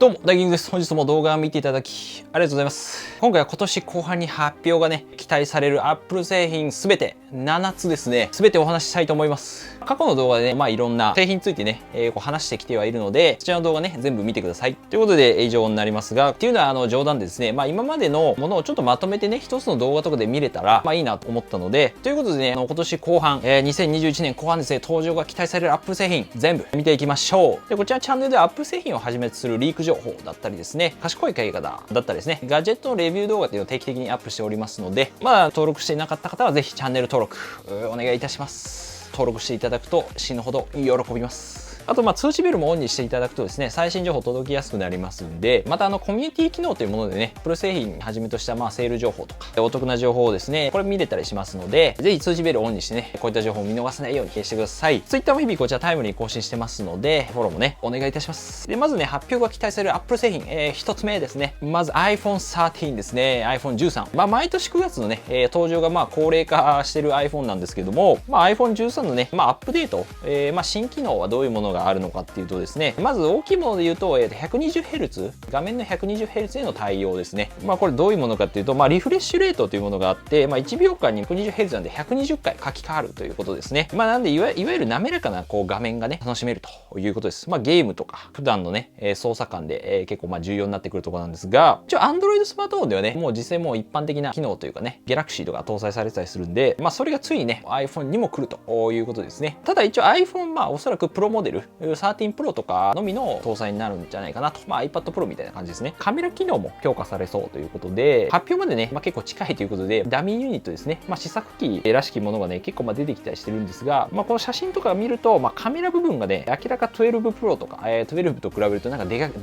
どうも、大キングです。本日も動画を見ていただき、ありがとうございます。今回は今年後半に発表がね、期待される Apple 製品すべて、7つですね、すべてお話ししたいと思います。過去の動画でね、いろんな製品についてね、話してきてはいるので、そちらの動画ね、全部見てください。ということで、以上になりますが、っていうのは冗談でですね、今までのものをちょっとまとめてね、一つの動画とかで見れたら、いいなと思ったので、ということでね、今年後半、2021年後半ですね、登場が期待される Apple 製品、全部見ていきましょう。で、こちらチャンネルでは Apple 製品をはじめとするリーク情報だったりですね、賢い買い方だったりですね、ガジェットのレビュー動画っていうのを定期的にアップしておりますので、登録していなかった方はぜひチャンネル登録お願いいたします。登録していただくと死ぬほど喜びます。あと、通知ベルもオンにしていただくとですね、最新情報届きやすくなりますんで、またコミュニティ機能というものでね、プロ製品はじめとしたセール情報とか、お得な情報をですね、これ見れたりしますので、ぜひ通知ベルをオンにしてね、こういった情報を見逃さないようにしてください。Twitter も日々こちらタイムリーに更新してますので、フォローもね、お願いいたします。で、まずね、発表が期待される Apple 製品、一つ目ですね。まず iPhone 13ですね、iPhone 13。毎年9月のね、登場が高齢化してる iPhone なんですけども、iPhone 13のね、アップデート、新機能はどういうものがあるのかっていうとですね、まず大きいもので言うと、120Hz、画面の 120Hz への対応ですね。これどういうものかっていうと、リフレッシュレートというものがあって、1秒間に 120Hz なんで120回書き換わるということですね。なんでいわゆる滑らかな画面がね、楽しめるということです。ゲームとか、普段のね、操作感で、結構重要になってくるところなんですが、一応 Android スマートフォンではね、もう実際もう一般的な機能というかね、Galaxy とか搭載されてたりするんで、それがついにね、iPhone にも来るということですね。ただ一応 iPhone、おそらくプロモデル、13 Proとかのみの搭載になるんじゃないかなと。iPad Pro みたいな感じですね。カメラ機能も強化されそうということで、発表までね、結構近いということで、ダミーユニットですね。試作機らしきものがね、結構出てきたりしてるんですが、この写真とか見ると、カメラ部分がね、明らか12 Pro とか、12と比べると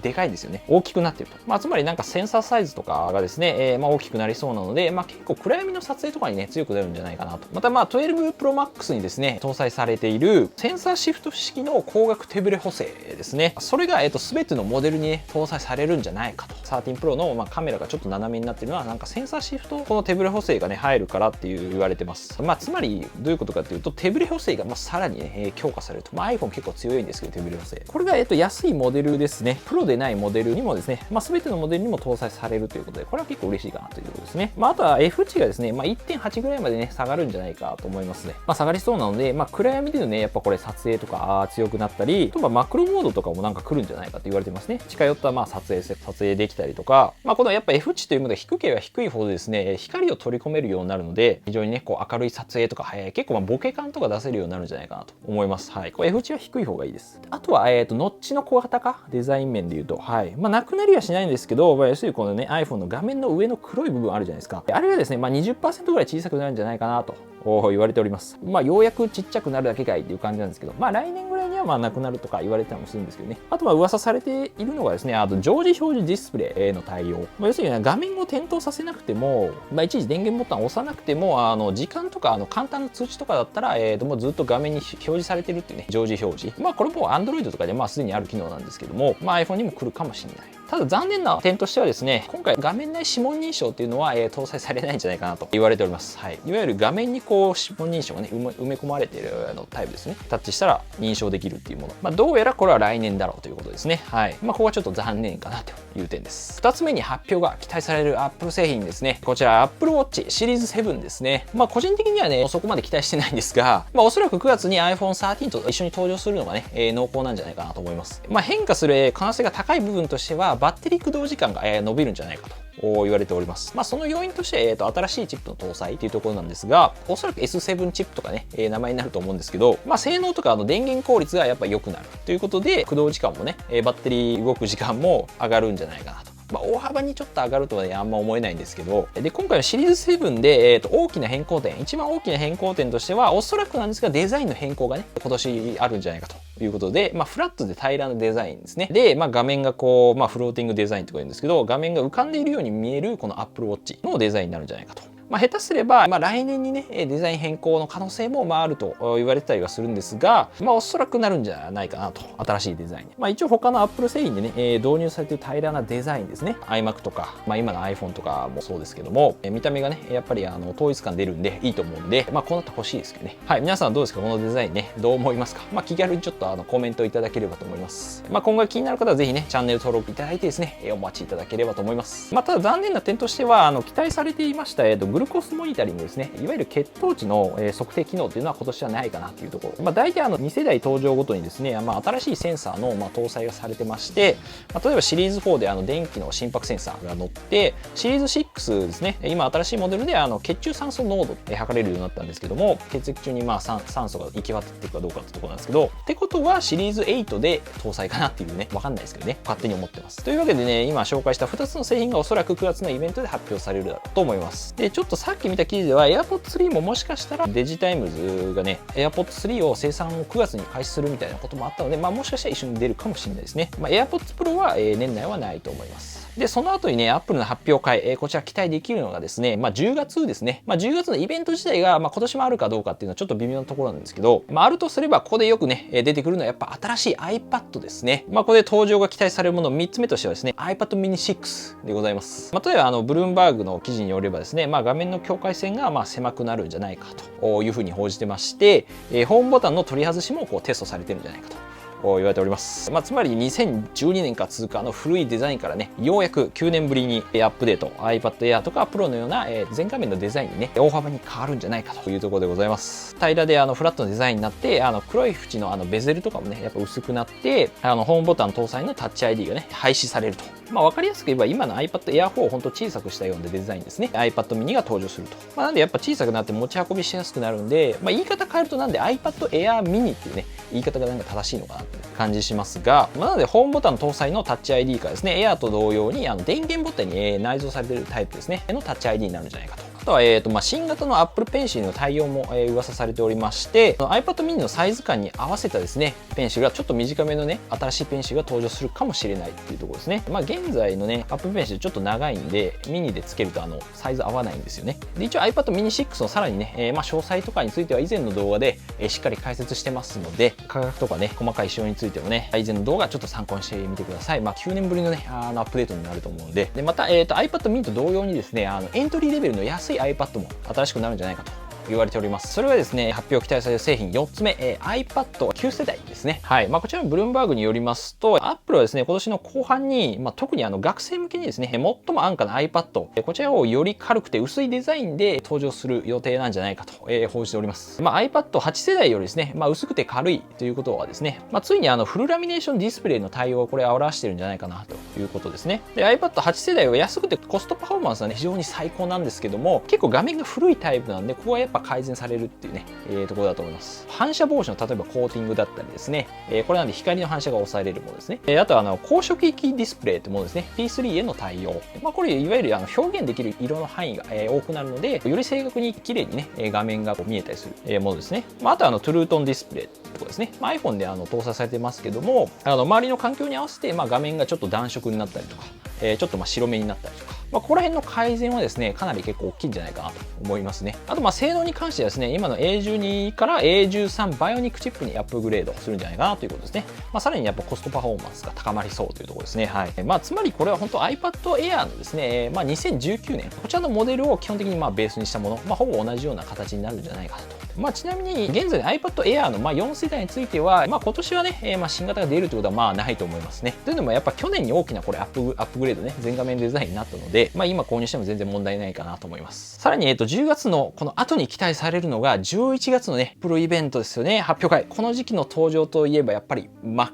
でかいんですよね。大きくなってると。つまりセンサーサイズとかがですね、大きくなりそうなので、結構暗闇の撮影とかにね、強くなるんじゃないかなと。また12 Pro Max にですね、搭載されているセンサーシフト式の光学手ブレ補正ですね。それが、全てのモデルにね、搭載されるんじゃないかと。13 Pro の、カメラがちょっと斜めになってるのは、センサーシフト、この手ブレ補正がね、入るからって言われてます。つまり、どういうことかっていうと、手ブレ補正がさらにね、強化されると。iPhone 結構強いんですけど、手ブレ補正。これが、安いモデルですね。プロでないモデルにもですね、全てのモデルにも搭載されるということで、これは結構嬉しいかなということですね。あとは F 値がですね、1.8 ぐらいまでね、下がるんじゃないかと思いますね。下がりそうなので、暗闇でのね、やっぱこれ撮影とか強くなったり、あとはマクロモードとかも来るんじゃないかと言われてますね。近寄った撮影できたりとか、このやっぱ F 値というものが低ければ低いほどですね、光を取り込めるようになるので、非常にね、明るい撮影とか、結構ボケ感とか出せるようになるんじゃないかなと思います。はい。これ F 値は低い方がいいです。あとは、ノッチの小型化、デザイン面で言うと、はい。なくなりはしないんですけど、要するにこのね、iPhone の画面の上の黒い部分あるじゃないですか。あれがですね、20% ぐらい小さくなるんじゃないかなと言われております。ようやくちっちゃくなるだけかいっていう感じなんですけど、来年ぐらいにはなくなるとか言われたりもするんですけどね。あとは噂されているのがですね、あと常時表示ディスプレイへの対応。要するに画面を点灯させなくても、いちいち電源ボタンを押さなくても、時間とか簡単な通知とかだったら、もうずっと画面に表示されてるっていうね、常時表示。これも Android とかですでにある機能なんですけども、iPhone にも来るかもしれない。ただ残念な点としてはですね、今回画面内指紋認証っていうのは、搭載されないんじゃないかなと言われております。はい。いわゆる画面に指紋認証がね、埋め込まれているタイプですね。タッチしたら認証できるっていうもの。どうやらこれは来年だろうということですね。はい。ここはちょっと残念かなという点です。2つ目に発表が期待される Apple 製品ですね。こちら Apple Watch シリーズ7ですね。個人的にはね、そこまで期待してないんですが、おそらく9月に iPhone 13と一緒に登場するのがね、濃厚なんじゃないかなと思います。変化する可能性が高い部分としては、バッテリー駆動時間が伸びるんじゃないかと言われております。その要因として、新しいチップの搭載というところなんですが、おそらく S7 チップとかね、名前になると思うんですけど、性能とか電源効率がやっぱ良くなるということで、駆動時間もね、バッテリー動く時間も上がるんじゃないかなと。大幅にちょっと上がるとは、ね、あんま思えないんですけど、で、今回のシリーズ7で、大きな変更点、一番大きな変更点としては、おそらくなんですが、デザインの変更がね、今年あるんじゃないかということで、フラットで平らなデザインですね。で、画面がフローティングデザインとか言うんですけど、画面が浮かんでいるように見えるこの Apple Watch のデザインになるんじゃないかと。下手すれば、来年にね、デザイン変更の可能性もあると言われてたりはするんですが、おそらくなるんじゃないかなと、新しいデザインに。一応他の Apple 製品でね、導入されている平らなデザインですね。iMac とか、今の iPhone とかもそうですけども、見た目がね、やっぱり統一感出るんでいいと思うんで、こうなってほしいですけどね。はい、皆さんはどうですか、このデザインね、どう思いますか。気軽にちょっとコメントいただければと思います。今後気になる方はぜひね、チャンネル登録いただいてですね、お待ちいただければと思います。ただ残念な点としては、期待されていました、グルコースモニタリングですね、いわゆる血糖値の、測定機能っていうのは今年はないかなというところ。大体2世代登場ごとにですね、新しいセンサーの、搭載がされてまして、例えばシリーズ4で電気の心拍センサーが乗って、シリーズ6ですね、今新しいモデルで血中酸素濃度って測れるようになったんですけども、血液中に酸素が行き渡っていくかどうかってところなんですけど、ってことはシリーズ8で搭載かなっていうね、わかんないですけどね、勝手に思ってます。というわけでね、今紹介した2つの製品がおそらく9月のイベントで発表されるだろうと思います。で、ちょっとさっき見た記事では AirPods 3ももしかしたらデジタイムズがね、AirPods 3を生産を9月に開始するみたいなこともあったので、もしかしたら一緒に出るかもしれないですね。AirPods Pro は年内はないと思います。で、その後にね、Apple の発表会、こちら期待できるのがですね、10月ですね。10月のイベント自体が、今年もあるかどうかっていうのはちょっと微妙なところなんですけど、あるとすれば、ここでよくね、出てくるのはやっぱ新しい iPad ですね。ここで登場が期待されるもの3つ目としてはですね、iPad mini 6でございます。例えば、ブルームバーグの記事によればですね、画面の境界線が狭くなるんじゃないかというふうに報じてまして、ホームボタンの取り外しもテストされてるんじゃないかと言われております。つまり2012年から続く古いデザインからね、ようやく9年ぶりにアップデート、iPad Air とか Pro のような全画面のデザインにね、大幅に変わるんじゃないかというところでございます。平らでフラットなデザインになって、黒い縁のベゼルとかもね、やっぱ薄くなって、ホームボタン搭載のタッチ ID がね、廃止されると。わかりやすく言えば今の iPad Air 4を本当小さくしたようなデザインですね。iPad mini が登場すると。なんでやっぱ小さくなって持ち運びしやすくなるんで、言い方変えるとなんで iPad Air mini っていうね、言い方がなんか正しいのかなって感じしますが、なのでホームボタン搭載のタッチ ID からですね、Air と同様に電源ボタンに内蔵されているタイプですね、のタッチ ID になるんじゃないかと。あとは、新型の Apple Pencil の対応も、噂されておりまして、iPad mini のサイズ感に合わせたですね、ペンシルがちょっと短めのね、新しいペンシルが登場するかもしれないっていうところですね。現在のね、Apple Pencil ちょっと長いんで、ミニでつけるとサイズ合わないんですよね。で、一応 iPad mini 6のさらにね、詳細とかについては以前の動画で、しっかり解説してますので、価格とかね、細かい仕様についてもね、以前の動画ちょっと参考にしてみてください。9年ぶりのね、アップデートになると思うんで、で、また、iPad mini と同様にですね、エントリーレベルの安い iPad も新しくなるんじゃないかと言われております。それはですね、発表期待される製品4つ目、iPad9 世代ですね。はい。こちらのブルームバーグによりますと、Apple はですね、今年の後半に、特に学生向けにですね、最も安価な iPad、こちらをより軽くて薄いデザインで登場する予定なんじゃないかと、報じております。iPad8 世代よりですね、薄くて軽いということはですね、ついにフルラミネーションディスプレイの対応をこれ表してるんじゃないかなということですね。で、iPad8 世代は安くてコストパフォーマンスはね、非常に最高なんですけども、結構画面が古いタイプなんで、ここはやっぱ改善されるっていうね、ところだと思います。反射防止の例えばコーティングだったりですね、これなんで光の反射が抑えれるものですね。あとは高色域ディスプレイってものですね。P3 への対応。これいわゆる表現できる色の範囲が多くなるので、より正確に綺麗にね、画面が見えたりするものですね。あとはトゥルートンディスプレイとかですね。iPhone で搭載されてますけども、周りの環境に合わせて画面がちょっと暖色になったりとか、ちょっと白目になったりとか。ここら辺の改善はですね、かなり結構大きいんじゃないかなと思いますね。あと性能に関してはですね、今の A12 から A13 バイオニックチップにアップグレードするんじゃないかなということですね。さらにやっぱコストパフォーマンスが高まりそうというところですね。はい。つまりこれは本当 iPad Air のですね、2019年、こちらのモデルを基本的にベースにしたもの、ほぼ同じような形になるんじゃないかなと。ちなみに現在の iPad Air の4世代については、今年はね、新型が出るということはないと思いますね。というのもやっぱ去年に大きなこれアップグレードね、全画面デザインになったので、今購入しても全然問題ないかなと思います。さらに10月のこの後に期待されるのが11月のね、プロイベントですよね、発表会。この時期の登場といえばやっぱり Mac。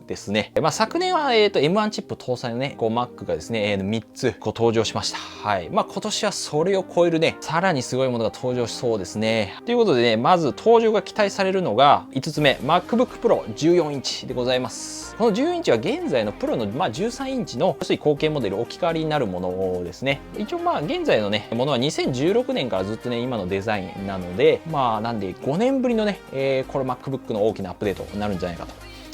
ですね。昨年は、M1 チップ搭載のね、Mac がですね、3つ登場しました。はい。今年はそれを超えるね、さらにすごいものが登場しそうですね。ということでね、まず登場が期待されるのが5つ目、MacBook Pro 14インチでございます。この14インチは現在のプロの、13インチの安い後継モデル置き換わりになるものですね。一応現在のね、ものは2016年からずっとね、今のデザインなので、なんで5年ぶりのね、これ MacBook の大きなアップデートになるんじゃないかと。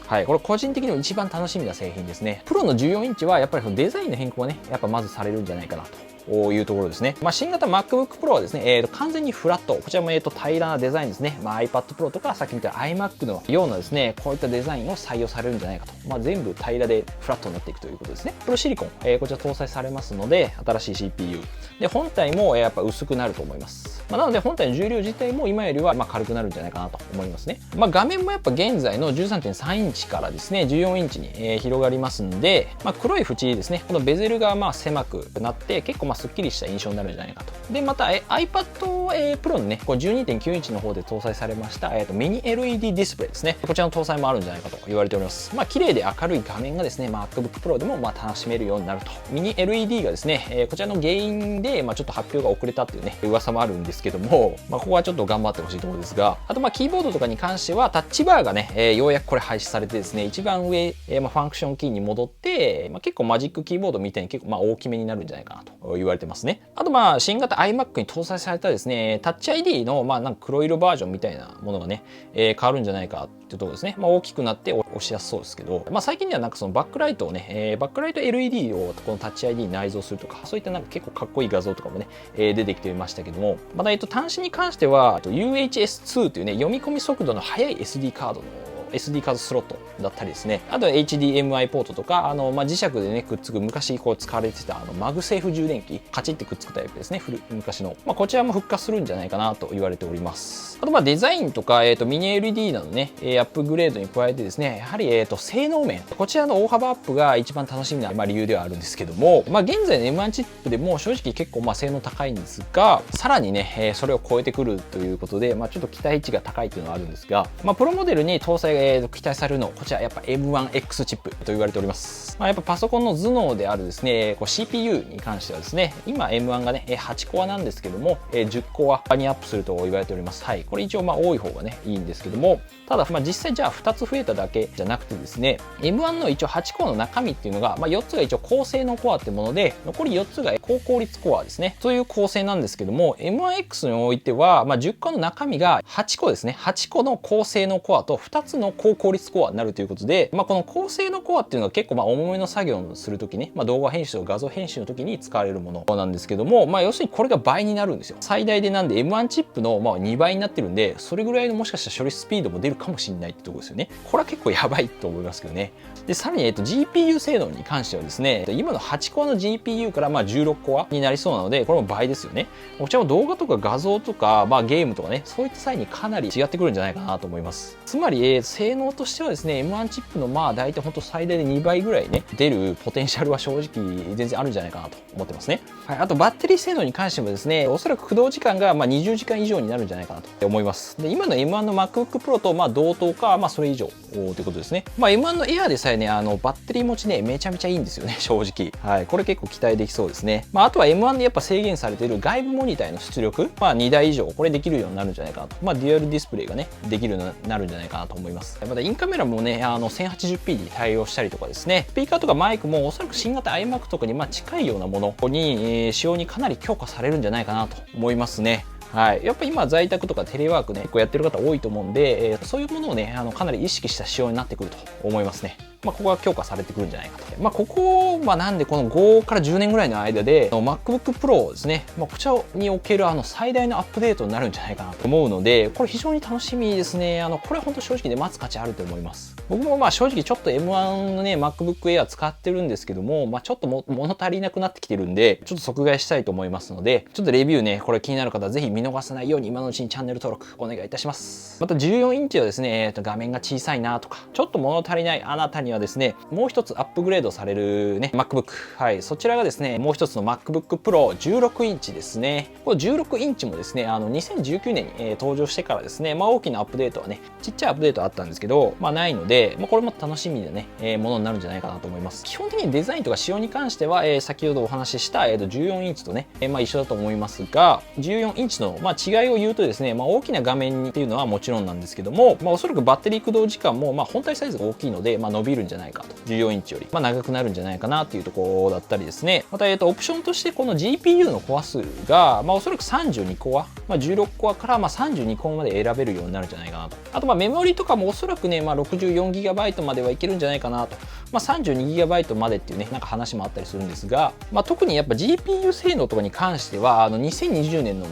はい、これ個人的にも一番楽しみな製品ですね。プロの14インチはやっぱりそのデザインの変更がね、やっぱまずされるんじゃないかなというところですね。新型 MacBook Pro はですね、完全にフラット。こちらも平らなデザインですね。iPad Pro とかさっき言った iMac のようなですね、こういったデザインを採用されるんじゃないかと。全部平らでフラットになっていくということですね。プロシリコン、こちら搭載されますので、新しい CPU。で、本体もやっぱ薄くなると思います。なので本体の重量自体も今よりは軽くなるんじゃないかなと思いますね。画面もやっぱ現在の 13.3 インチからですね、14インチに広がりますんで、黒い縁ですね、このベゼルが狭くなって結構すっきりした印象になるんじゃないかと。で、また iPad Pro のね、12.9 インチの方で搭載されましたミニ LED ディスプレイですね。こちらの搭載もあるんじゃないかと言われております。綺麗で明るい画面がですね、MacBook Pro でも楽しめるようになると。ミニ LED がですね、こちらの原因でちょっと発表が遅れたっていうね、噂もあるんですけども、ここはちょっと頑張ってほしいところですが、あとキーボードとかに関してはタッチバーがね、ようやくこれ廃止されてですね、一番上、ファンクションキーに戻って、結構マジックキーボードみたいに結構大きめになるんじゃないかなと言われてますね。あと新型 iMac に搭載されたですね、タッチ ID のなんか黒色バージョンみたいなものがね、変わるんじゃないかっていうところですね。大きくなって押しやすそうですけど、最近ではなんかそのバックライトをね、バックライト LED をこのタッチ ID に内蔵するとか、そういったなんか結構かっこいい画像とかもね、出てきていましたけども、また端子に関してはUHS-2 というね、読み込み速度の速い SD カードのSD カードスロットだったりですね、あとは HDMI ポートとか磁石でねくっつく昔使われてたマグセーフ充電器カチッてくっつくタイプですね、昔の、こちらも復活するんじゃないかなと言われております。あとデザインとか、ミニ LED などねアップグレードに加えてですね、やはり性能面、こちらの大幅アップが一番楽しみな理由ではあるんですけども、現在の M1 チップでも正直結構性能高いんですが、さらにねそれを超えてくるということで、ちょっと期待値が高いというのはあるんですが、プロモデルに搭載期待されるのはこちらやっぱ M1X チップと言われております。やっぱパソコンの頭脳であるですね、CPU に関してはですね、今 M1 がね8コアなんですけども、10コアにアップすると言われております。はい、これ一応多い方がねいいんですけども、ただ実際じゃあ2つ増えただけじゃなくてですね、M1 の一応8コアの中身っていうのが、4つが一応高性能コアってもので、残り4つが高効率コアですねという構成なんですけども、 M1X においては、10個の中身が8個ですね、8個の高性能コアと2つの高効率コアになるということで、この高性能コアっていうのは結構重めの作業をするときね、動画編集とか画像編集の時に使われるものなんですけども、要するにこれが倍になるんですよ。最大でなんで M1 チップの2倍になってるんで、それぐらいのもしかしたら処理スピードも出るかもしれないってところですよね。これは結構やばいと思いますけどね。でさらにGPU 性能に関してはですね、今の8コアの GPU から16コアになりそうなので、これも倍ですよね。こちらも動画とか画像とか、ゲームとかね、そういった際にかなり違ってくるんじゃないかなと思います。つまり、性能としてはですね、M1 チップの大体本当最大で2倍ぐらいね出るポテンシャルは正直全然あるんじゃないかなと思ってますね。はい、あとバッテリー性能に関してもですね、おそらく駆動時間が20時間以上になるんじゃないかなと思います。で今の M1 の MacBook Pro と同等か、それ以上ということですね。M1 の Air でさえねバッテリー持ちねめちゃめちゃいいんですよね、正直。はい、これ結構期待できそうですね。あとは M1 でやっぱ制限されている外部モニターの出力、2台以上これできるようになるんじゃないかなと。デュアルディスプレイがねできるようになるんじゃないかなと思います。またインカメラもね1080p に対応したりとかですね、スピーカーとかマイクもおそらく新型 iMac とかに近いようなものに、仕様にかなり強化されるんじゃないかなと思いますね。はい、やっぱ今在宅とかテレワークね結構やってる方多いと思うんで、そういうものをねかなり意識した仕様になってくると思いますね。ここが強化されてくるんじゃないかと。ここはなんでこの5から10年ぐらいの間で MacBook Pro ですね、こちらにおける最大のアップデートになるんじゃないかなと思うので、これ非常に楽しみですね。これは本当正直で待つ価値あると思います。僕も正直ちょっと M1 のね MacBook Air 使ってるんですけども、ちょっと物足りなくなってきてるんで、ちょっと即買いしたいと思いますので、ちょっとレビューねこれ気になる方はぜひ見逃さないように今のうちにチャンネル登録お願いいたします。また14インチはですね、画面が小さいなとかちょっと物足りないあなたにはですね、もう一つアップグレードされるね MacBook、はい、そちらがですねもう一つの MacBook Pro 16インチですね。この16インチもですね2019年に、登場してからですね、大きなアップデートはねちっちゃいアップデートあったんですけど、ないので、これも楽しみでね、ものになるんじゃないかなと思います。基本的にデザインとか仕様に関しては、先ほどお話しした、14インチとね、一緒だと思いますが、14インチの、違いを言うとですね、大きな画面っていうのはもちろんなんですけども、おそらくバッテリー駆動時間も、本体サイズが大きいので、伸びるんじゃないかと。14インチより、長くなるんじゃないかなっていうところだったりですね。また、オプションとしてこの GPU のコア数が、おそらく32コア、16コアから32コアまで選べるようになるんじゃないかなと。あと、メモリとかもおそらくね、64GB まではいけるんじゃないかなと 32GB までっていうね、なんか話もあったりするんですが、特にやっぱ GPU 性能とかに関しては、2020年の、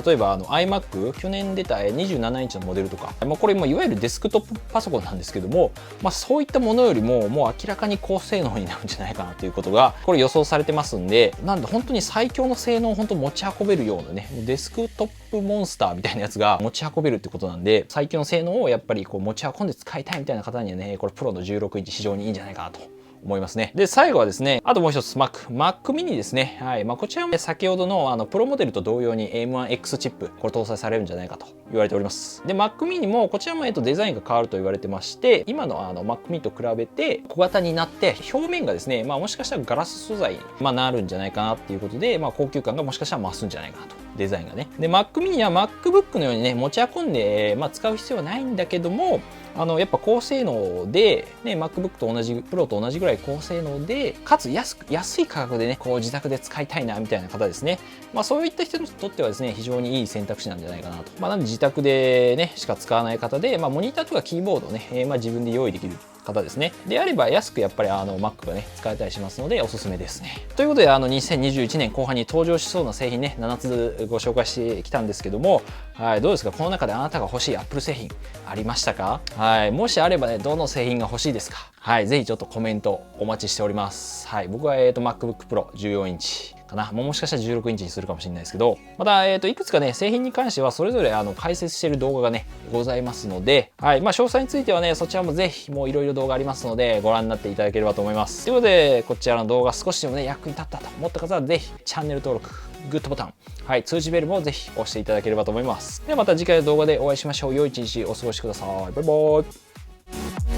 例えばiMac、去年出た27インチのモデルとか、これもいわゆるデスクトップパソコンなんですけども、そういったものよりも、もう明らかに高性能になるんじゃないかなということが、これ予想されてますんで、なんで本当に最強の性能を本当持ち運べるようなね、デスクトップモンスターみたいなやつが持ち運べるってことなんで、最強の性能をやっぱりこう持ち運んで使いたいみたいな方にはね、これプロの16インチ非常にいいんじゃないかなと思いますね。で、最後はですね、あともう一つ Mac mini ですね。はい。こちらも先ほどのプロモデルと同様に M1X チップ、これ搭載されるんじゃないかと言われております。で、Mac mini もこちらもデザインが変わると言われてまして、今のMac mini と比べて小型になって表面がですね、もしかしたらガラス素材になるんじゃないかなっていうことで、高級感がもしかしたら増すんじゃないかなと。デザインがね。で、Mac mini は MacBook のようにね、持ち運んで、使う必要はないんだけども、やっぱ高性能で、ね、MacBook と同じ、プロと同じぐらい高性能で、かつ安い価格でね、こう自宅で使いたいな、みたいな方ですね。そういった人にとってはですね、非常にいい選択肢なんじゃないかなと。なんで自宅でね、しか使わない方で、モニターとかキーボードをね、自分で用意できる方ですね。であれば安くやっぱりMac がね、使えたりしますので、おすすめですね。ということで、2021年後半に登場しそうな製品ね、7つご紹介してきたんですけども、はい、どうですか？この中であなたが欲しい Apple 製品ありましたか？はい、もしあればね、どの製品が欲しいですか？はい、ぜひちょっとコメントお待ちしております。はい、僕はMacBook Pro 14インチ。かな。もしかしたら16インチにするかもしれないですけど、また、いくつかね、製品に関してはそれぞれ解説している動画がね、ございますので、はい、詳細についてはね、そちらもぜひ、もういろいろ動画ありますので、ご覧になっていただければと思います。ということで、こちらの動画少しでもね、役に立ったと思った方は、ぜひ、チャンネル登録、グッドボタン、はい、通知ベルもぜひ押していただければと思います。ではまた次回の動画でお会いしましょう。良い一日お過ごしください。バイバイ。